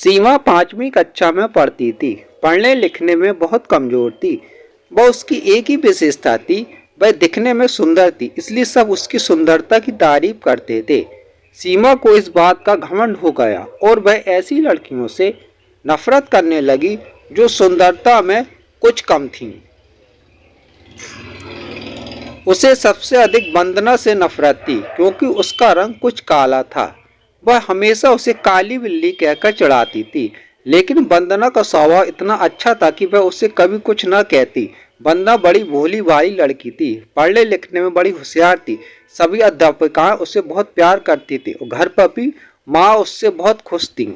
सीमा 5वीं कक्षा में पढ़ती थी। पढ़ने लिखने में बहुत कमजोर थी। वह उसकी एक ही विशेषता थी, वह दिखने में सुंदर थी, इसलिए सब उसकी सुंदरता की तारीफ करते थे। सीमा को इस बात का घमंड हो गया और वह ऐसी लड़कियों से नफरत करने लगी जो सुंदरता में कुछ कम थीं। उसे सबसे अधिक वंदना से नफरत थी, क्योंकि उसका रंग कुछ काला था। वह हमेशा उसे काली बिल्ली कहकर चिढ़ाती थी, लेकिन वंदना का स्वभाव इतना अच्छा था कि वह उसे कभी कुछ न कहती। वंदना बड़ी भोली भाली लड़की थी, पढ़ने लिखने में बड़ी होशियार थी। सभी अध्यापिकाएं उसे बहुत प्यार करती थी और घर पर भी माँ उससे बहुत खुश थी।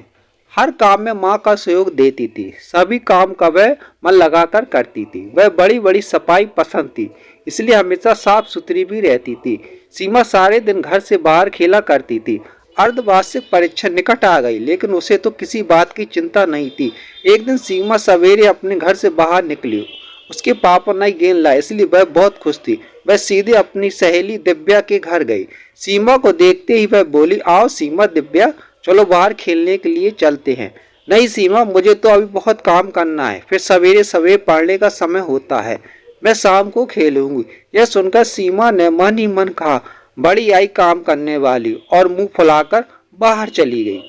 हर काम में माँ का सहयोग देती थी। सभी काम का वह मन लगाकर करती थी। वह बड़ी बड़ी सफाई पसंद थी, इसलिए हमेशा साफ सुथरी भी रहती थी। सीमा सारे दिन घर से बाहर खेला करती थी। अर्धवार्षिक परीक्षा निकट आ गई, लेकिन उसे तो किसी बात की चिंता नहीं थी। एक दिन सीमा सवेरे अपने घर से बाहर निकली। उसके पापा नई गेंद लाए, इसलिए वह बहुत खुश थी। वह सीधे अपनी सहेली दिव्या के घर गई। सीमा को देखते ही वह बोली, आओ सीमा, दिव्या, चलो बाहर खेलने के लिए चलते हैं। नहीं सीमा, मुझे तो अभी बहुत काम करना है, फिर सवेरे सवेरे पढ़ने का समय होता है, मैं शाम को खेलूंगी। यह सुनकर सीमा ने मन ही मन कहा, बड़ी आई काम करने वाली, और मुंह फुलाकर बाहर चली गई।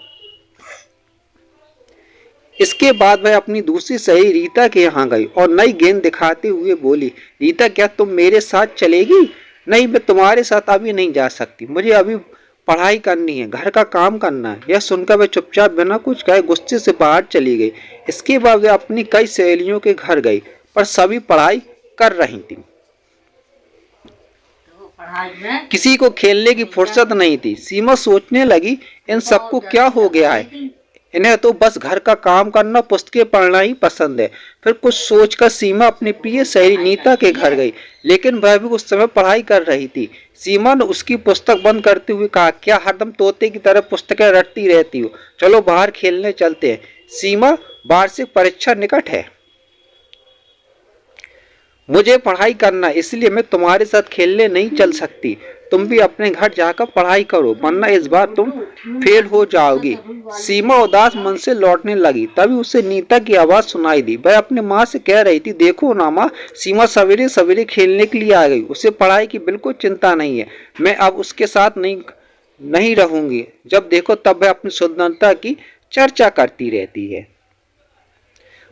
इसके बाद वह अपनी दूसरी सहेली रीता के यहाँ गई और नई गेंद दिखाते हुए बोली, रीता, क्या तुम मेरे साथ चलेगी? नहीं, मैं तुम्हारे साथ अभी नहीं जा सकती, मुझे अभी पढ़ाई करनी है, घर का काम करना है। यह सुनकर वह चुपचाप बिना कुछ कहे गुस्से से बाहर चली गई। इसके बाद वह अपनी कई सहेलियों के घर गई, पर सभी पढ़ाई कर रही थी। किसी को खेलने की फुर्सत नहीं थी। सीमा सोचने लगी, इन सबको क्या हो गया है, इन्हें तो बस घर का काम करना, पुस्तकें पढ़ना ही पसंद है। फिर कुछ सोचकर सीमा अपनी प्रिय सहेली नीता के घर गई, लेकिन वह भी उस समय पढ़ाई कर रही थी। सीमा ने उसकी पुस्तक बंद करते हुए कहा, क्या हरदम तोते की तरह पुस्तकें रटती रहती हो? चलो बाहर खेलने चलते हैं। सीमा, वार्षिक परीक्षा निकट है, मुझे पढ़ाई करना, इसलिए मैं तुम्हारे साथ खेलने नहीं चल सकती। तुम भी अपने घर जाकर पढ़ाई करो, वरना इस बार तुम फेल हो जाओगी। सीमा उदास मन से लौटने लगी। तभी उसे नीता की आवाज सुनाई दी। वह अपनी माँ से कह रही थी, देखो ना माँ, सीमा सवेरे सवेरे खेलने के लिए आ गई, उसे पढ़ाई की बिल्कुल चिंता नहीं है। मैं अब उसके साथ नहीं रहूंगी। जब देखो तब वह अपनी सुंदरता की चर्चा करती रहती है।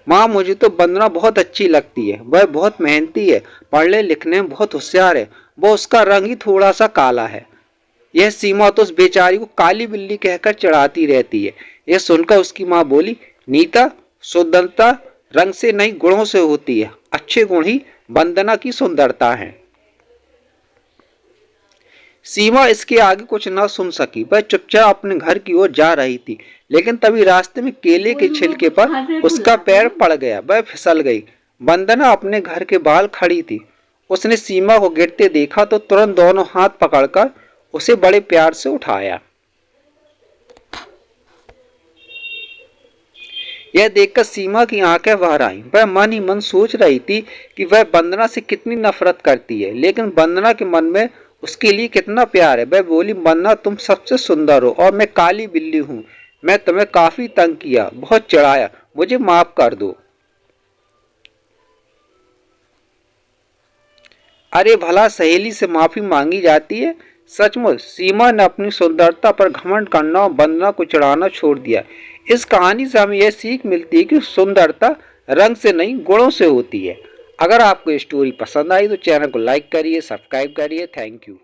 माँ, मुझे तो वंदना बहुत अच्छी लगती है, वह बहुत मेहनती है, पढ़ने लिखने में बहुत होशियार है, वो उसका रंग ही थोड़ा सा काला है। यह सीमा तो उस बेचारी को काली बिल्ली कहकर चढ़ाती रहती है। यह सुनकर उसकी माँ बोली, नीता, सुंदरता रंग से नहीं गुणों से होती है, अच्छे गुण ही वंदना की सुंदरता है। सीमा इसके आगे कुछ न सुन सकी। वह चुपचाप अपने घर की ओर जा रही थी, लेकिन तभी रास्ते में केले के छिलके पर उसका पैर पड़ गया, वह फिसल गई। वंदना अपने घर के बाहर खड़ी थी। उसने सीमा को गिरते देखा तो तुरंत दोनों हाथ पकड़कर उसे बड़े प्यार से उठाया। यह देखकर सीमा की आंखें बाहर आईं। वह मन ही मन सोच रही थी कि वह वंदना से कितनी नफरत करती है, लेकिन वंदना के मन में उसके लिए कितना प्यार है। वह बोली, वंदना, तुम सबसे सुंदर हो और मैं काली बिल्ली हूँ। मैं तुम्हें काफी तंग किया, बहुत चिढ़ाया, मुझे माफ कर दो। अरे भला सहेली से माफी मांगी जाती है? सचमुच सीमा ने अपनी सुंदरता पर घमंड करना और वंदना को चिढ़ाना छोड़ दिया। इस कहानी से हमें यह सीख मिलती है कि सुंदरता रंग से नहीं गुणों से होती है। अगर आपको ये स्टोरी पसंद आई तो चैनल को लाइक करिए, सब्सक्राइब करिए। Thank you.